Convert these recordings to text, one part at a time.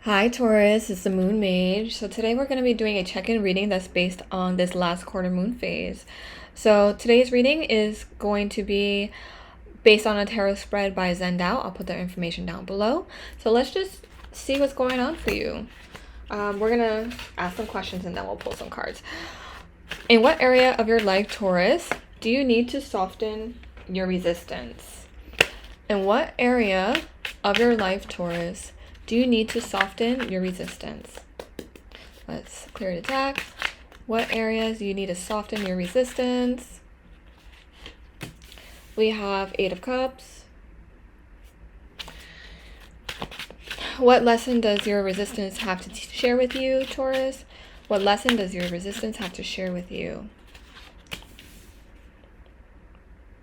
Hi Taurus, it's the Moon Mage. So today we're going to be doing a check-in reading that's based on this last quarter moon phase. So today's reading is going to be based on a tarot spread by Zenned. I'll put their information down below. So let's just see what's going on for you. We're going to ask some questions and then we'll pull some cards. In what area of your life, Taurus, do you need to soften your resistance? In what area of your life, Taurus, do you need to soften your resistance? Let's clear the deck. What areas do you need to soften your resistance? We have Eight of Cups. What lesson does your resistance have to share with you, Taurus? What lesson does your resistance have to share with you?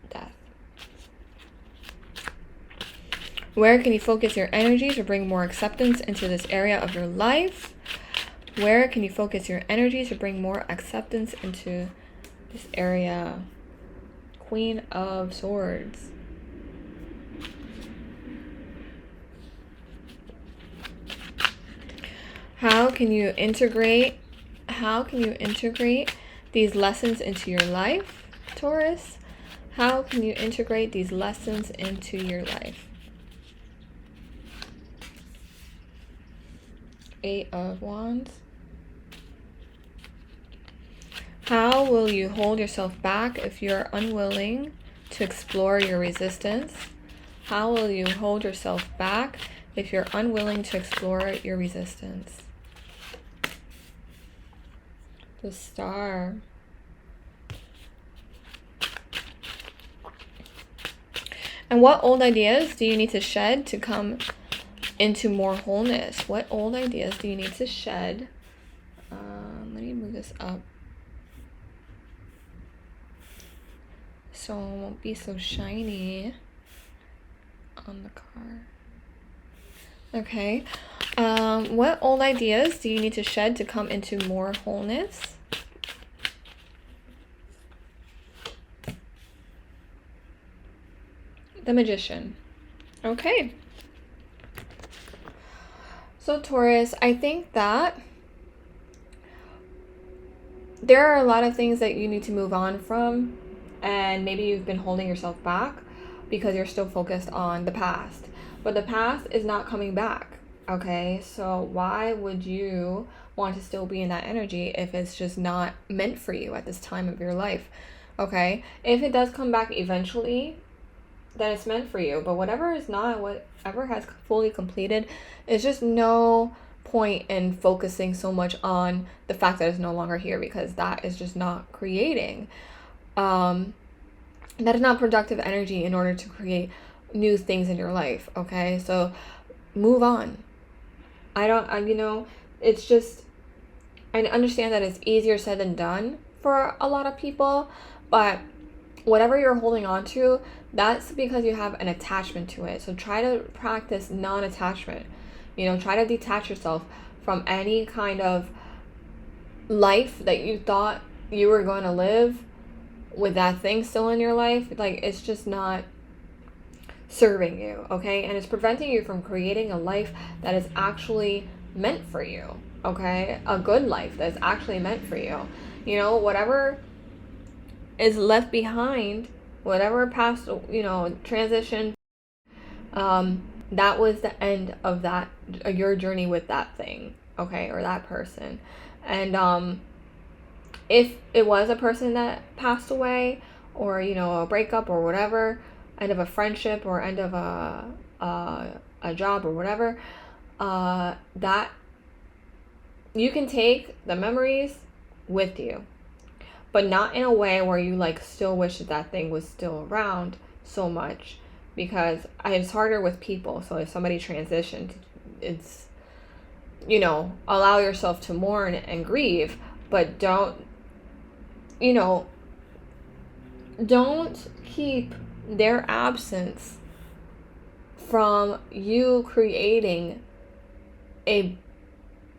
Death. Where can you focus your energy to bring more acceptance into this area of your life? Where can you focus your energy to bring more acceptance into this area? Queen of Swords. How can you integrate these lessons into your life, Taurus? How can you integrate these lessons into your life? Eight of Wands. How will you hold yourself back if you're unwilling to explore your resistance? How will you hold yourself back if you're unwilling to explore your resistance? The Star. And what old ideas do you need to shed to come into more wholeness? What old ideas do you need to shed? Let me move this up so it won't be so shiny on the card. Okay. What old ideas do you need to shed to come into more wholeness? The Magician. Okay. So Taurus, I think that there are a lot of things that you need to move on from, and maybe you've been holding yourself back because you're still focused on the past. But the past is not coming back, okay? So why would you want to still be in that energy if it's just not meant for you at this time of your life, okay? If it does come back eventually, then it's meant for you. But whatever is not, whatever has fully completed, it's just no point in focusing so much on the fact that it's no longer here, because that is just not creating. That is not productive energy in order to create new things in your life, okay? So move on. It's just, I understand that it's easier said than done for a lot of people, but whatever you're holding on to, that's because you have an attachment to it. So try to practice non-attachment. Try to detach yourself from any kind of life that you thought you were going to live with that thing still in your life. Like, it's just not serving you, okay? And it's preventing you from creating a life that is actually meant for you, okay? A good life that's actually meant for you. Whatever is left behind, whatever past, transition, that was the end of that, your journey with that thing, okay, or that person. And if it was a person that passed away, or a breakup or whatever, end of a friendship or end of a job or whatever, that you can take the memories with you, but not in a way where you still wish that thing was still around so much, because it's harder with people. So if somebody transitioned, it's, allow yourself to mourn and grieve, but don't keep their absence from you creating a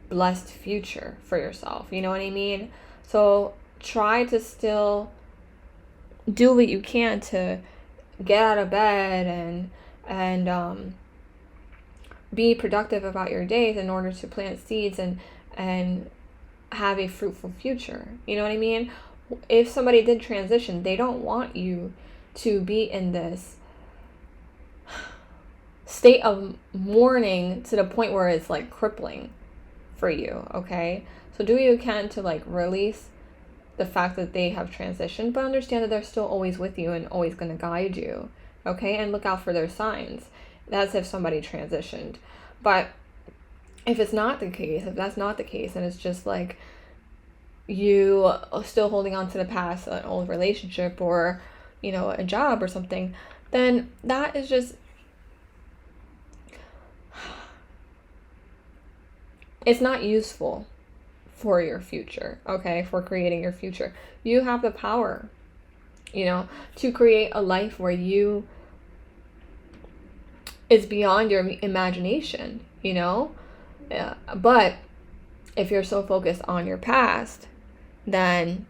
blessed future for yourself. You know what I mean? So try to still do what you can to get out of bed and be productive about your days in order to plant seeds and have a fruitful future. You know what I mean? If somebody did transition, they don't want you to be in this state of mourning to the point where it's like crippling for you, okay? So do what you can to like release the fact that they have transitioned, but understand that they're still always with you and always going to guide you, okay? And look out for their signs. That's if somebody transitioned. But if it's not the case, if that's not the case, and it's just like you are still holding on to the past, an old relationship or, you know, a job or something, then that is just, it's not useful for your future, okay? For creating your future. You have the power, you know, to create a life where you, it's beyond your imagination, you know? Yeah. But if you're so focused on your past, then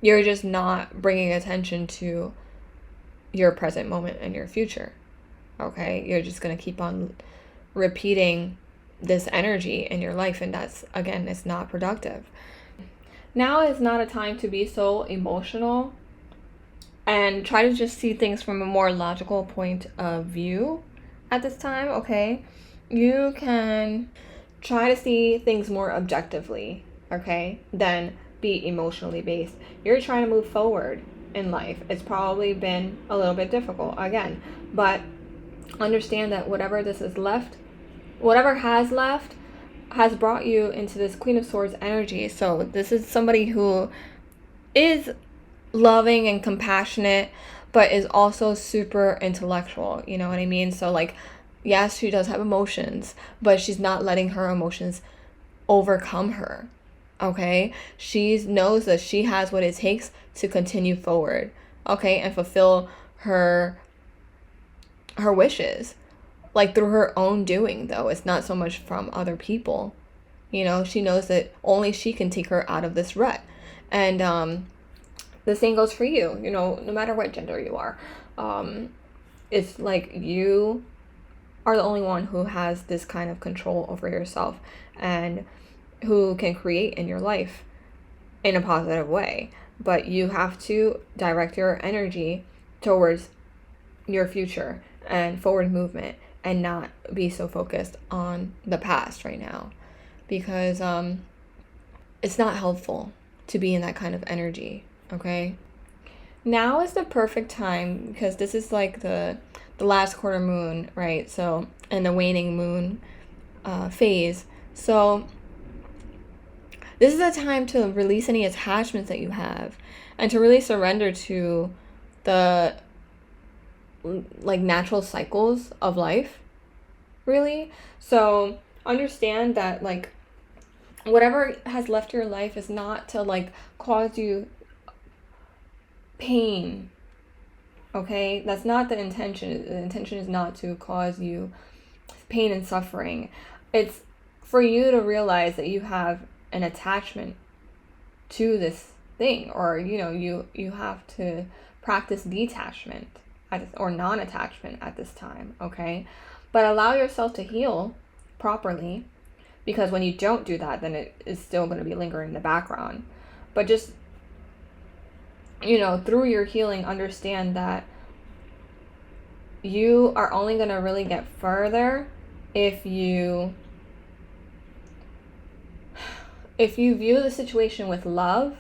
you're just not bringing attention to your present moment and your future, okay? You're just going to keep on repeating this energy in your life, and that's, again, it's not productive. Now is not a time to be so emotional, and try to just see things from a more logical point of view at this time, okay? You can try to see things more objectively, okay, than be emotionally based. You're trying to move forward in life. It's probably been a little bit difficult, again, but understand that whatever this is left, whatever has left, has brought you into this Queen of Swords energy. So this is somebody who is loving and compassionate, but is also super intellectual. You know what I mean? So like, yes, she does have emotions, but she's not letting her emotions overcome her. Okay? She knows that she has what it takes to continue forward. Okay? And fulfill her wishes. Like through her own doing, though. It's not so much from other people. You know, she knows that only she can take her out of this rut. And the same goes for you, you know, no matter what gender you are. It's like you are the only one who has this kind of control over yourself and who can create in your life in a positive way. But you have to direct your energy towards your future and forward movement, and not be so focused on the past right now, because it's not helpful to be in that kind of energy, okay? Now is the perfect time, because this is like the last quarter moon, right? So, and the waning moon phase. So this is a time to release any attachments that you have, and to really surrender to the like natural cycles of life, really. So understand that like whatever has left your life is not to like cause you pain, okay? That's not the intention. The intention is not to cause you pain and suffering. It's for you to realize that you have an attachment to this thing, or you know, you have to practice detachment or non-attachment at this time, okay? But allow yourself to heal properly, because when you don't do that, then it is still going to be lingering in the background. But just, you know, through your healing, understand that you are only going to really get further if you view the situation with love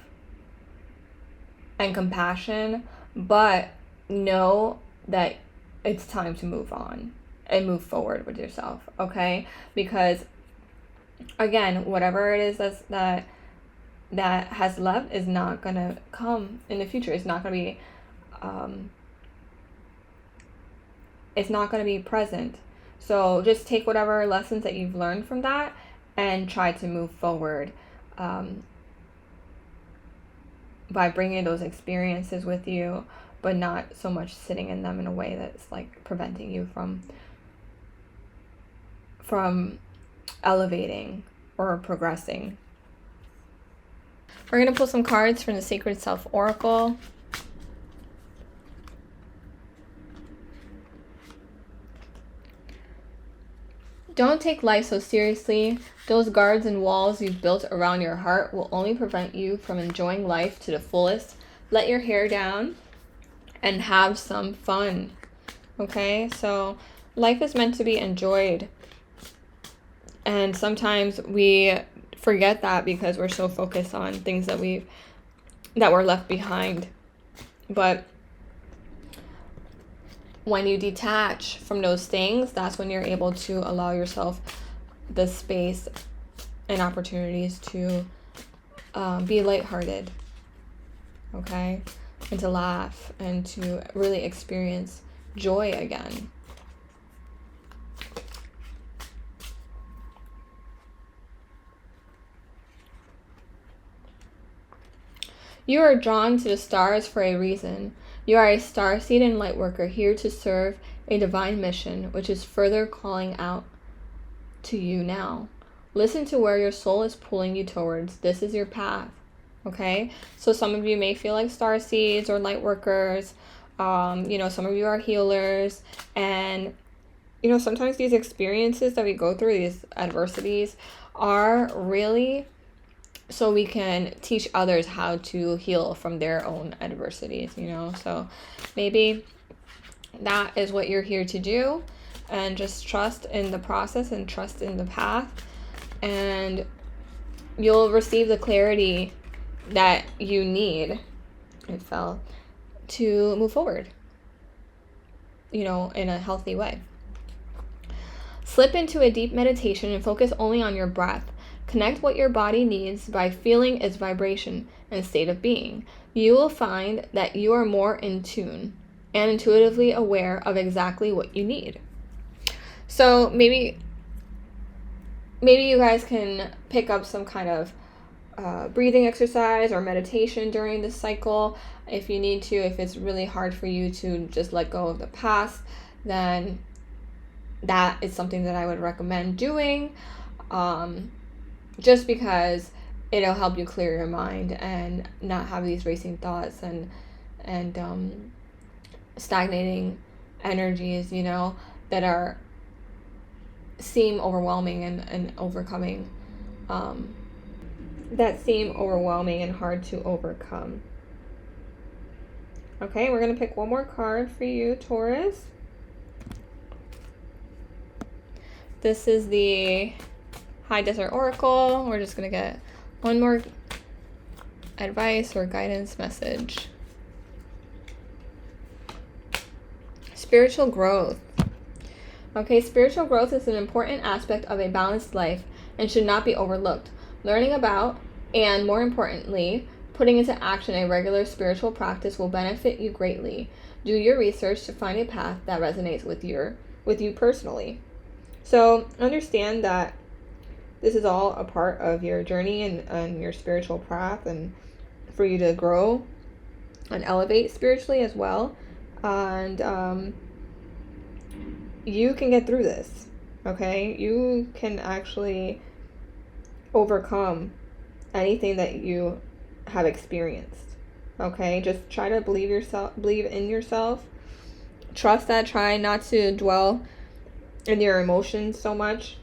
and compassion, but know that it's time to move on and move forward with yourself, okay? Because again, whatever it is that has left is not gonna come in the future. It's not gonna be present. So just take whatever lessons that you've learned from that and try to move forward by bringing those experiences with you, but not so much sitting in them in a way that's like preventing you from elevating or progressing. We're going to pull some cards from the Sacred Self Oracle. Don't take life so seriously. Those guards and walls you've built around your heart will only prevent you from enjoying life to the fullest. Let your hair down and have some fun. Okay? So life is meant to be enjoyed. And sometimes we forget that because we're so focused on things that were left behind. But when you detach from those things, that's when you're able to allow yourself the space and opportunities to be lighthearted, okay? And to laugh and to really experience joy again. You are drawn to the stars for a reason. You are a starseed and lightworker here to serve a divine mission, which is further calling out to you now. Listen to where your soul is pulling you towards. This is your path. Okay? So some of you may feel like starseeds or lightworkers. Some of you are healers. And, sometimes these experiences that we go through, these adversities, are really so we can teach others how to heal from their own adversities, So maybe that is what you're here to do, and just trust in the process and trust in the path, and you'll receive the clarity that you need, to move forward, in a healthy way. Slip into a deep meditation and focus only on your breath. Connect what your body needs by feeling its vibration and state of being. You will find that you are more in tune and intuitively aware of exactly what you need. So maybe you guys can pick up some kind of breathing exercise or meditation during this cycle if you need to. If it's really hard for you to just let go of the past, then that is something that I would recommend doing, just because it'll help you clear your mind and not have these racing thoughts and stagnating energies, that seem overwhelming and overcoming, that seem overwhelming and hard to overcome. Okay, we're going to pick one more card for you, Taurus. This is the High Desert Oracle. We're just going to get one more advice or guidance message. Spiritual growth. Okay, spiritual growth is an important aspect of a balanced life and should not be overlooked. Learning about, and more importantly, putting into action a regular spiritual practice will benefit you greatly. Do your research to find a path that resonates with you personally. So understand that this is all a part of your journey and your spiritual path, and for you to grow and elevate spiritually as well. And you can get through this, okay? You can actually overcome anything that you have experienced, okay? Just try to believe in yourself. Trust that. Try not to dwell in your emotions so much.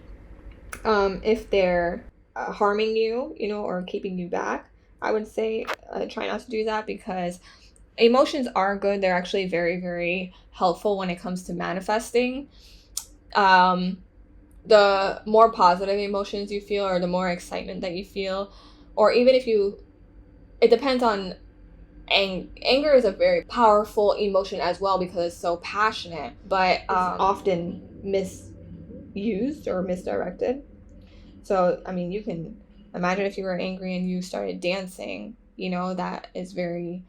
If they're harming you, or keeping you back, I would say try not to do that, because emotions are good. They're actually very, very helpful when it comes to manifesting. The more positive emotions you feel, or the more excitement that you feel, or even it depends on anger is a very powerful emotion as well, because it's so passionate, but often misused or misdirected. So, you can imagine if you were angry and you started dancing, that is very,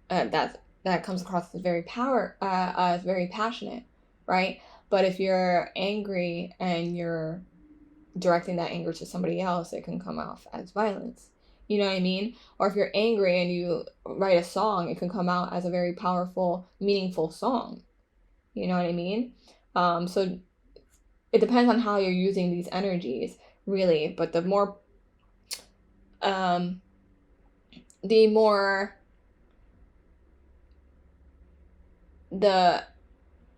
that comes across as very very passionate, right? But if you're angry and you're directing that anger to somebody else, it can come off as violence. You know what I mean? Or if you're angry and you write a song, it can come out as a very powerful, meaningful song. You know what I mean? So it depends on how you're using these energies, really. But the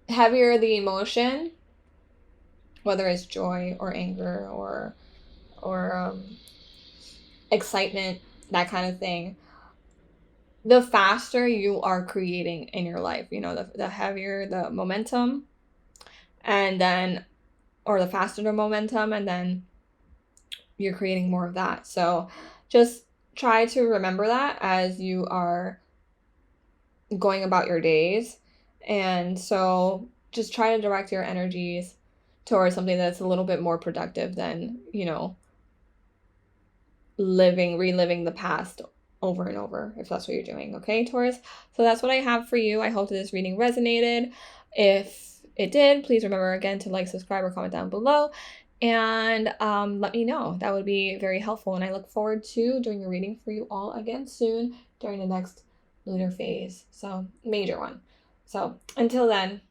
heavier the emotion, whether it's joy or anger or excitement, that kind of thing, the faster you are creating in your life, you know, the heavier the momentum, and then, or the faster the momentum, and then you're creating more of that. So just try to remember that as you are going about your days. And so just try to direct your energies towards something that's a little bit more productive than, you know, reliving the past over and over, if that's what you're doing. Okay, Taurus? So that's what I have for you. I hope that this reading resonated. If it did, please remember again to like, subscribe, or comment down below. And let me know. That would be very helpful. And I look forward to doing a reading for you all again soon during the next lunar phase. So, major one. So, until then,